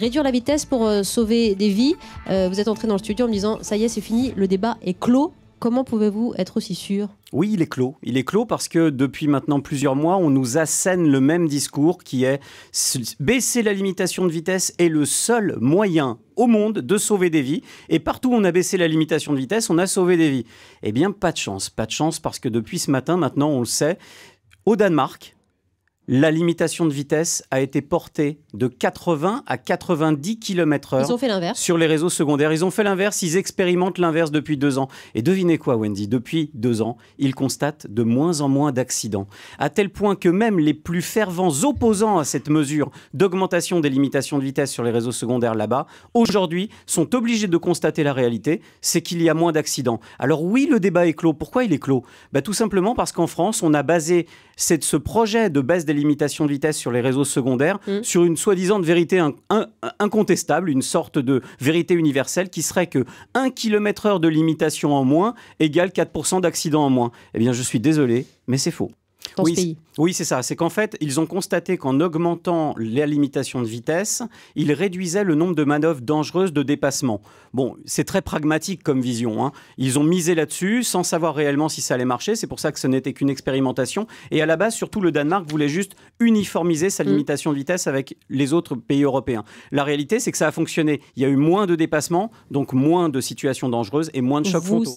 Réduire la vitesse pour sauver des vies. Vous êtes entré dans le studio en me disant, ça y est, c'est fini, le débat est clos. Comment pouvez-vous être aussi sûr ? Oui, il est clos. Il est clos parce que depuis maintenant plusieurs mois, on nous assène le même discours qui est baisser la limitation de vitesse est le seul moyen au monde de sauver des vies. Et partout où on a baissé la limitation de vitesse, on a sauvé des vies. Eh bien, pas de chance. Pas de chance parce que depuis ce matin, maintenant, on le sait, au Danemark, la limitation de vitesse a été portée de 80 à 90 km/h. Ils ont fait l'inverse. Sur les réseaux secondaires. Ils ont fait l'inverse, ils expérimentent l'inverse depuis 2 ans. Et devinez quoi, Wendy ? Depuis 2 ans, ils constatent de moins en moins d'accidents. À tel point que même les plus fervents opposants à cette mesure d'augmentation des limitations de vitesse sur les réseaux secondaires là-bas, aujourd'hui, sont obligés de constater la réalité, c'est qu'il y a moins d'accidents. Alors oui, le débat est clos. Pourquoi il est clos ? Tout simplement parce qu'en France, on a basé ce projet de baisse des limitations de vitesse sur les réseaux secondaires sur une soi-disant vérité incontestable, une sorte de vérité universelle qui serait que 1 km/h de limitation en moins égale 4% d'accidents en moins. Eh bien, je suis désolé, mais c'est faux. Dans ce pays. Oui, c'est ça. C'est qu'en fait, ils ont constaté qu'en augmentant la limitation de vitesse, ils réduisaient le nombre de manœuvres dangereuses de dépassement. Bon, c'est très pragmatique comme vision, hein. Ils ont misé là-dessus sans savoir réellement si ça allait marcher. C'est pour ça que ce n'était qu'une expérimentation. Et à la base, surtout, le Danemark voulait juste uniformiser sa limitation de vitesse avec les autres pays européens. La réalité, c'est que ça a fonctionné. Il y a eu moins de dépassements, donc moins de situations dangereuses et moins de chocs frontaux.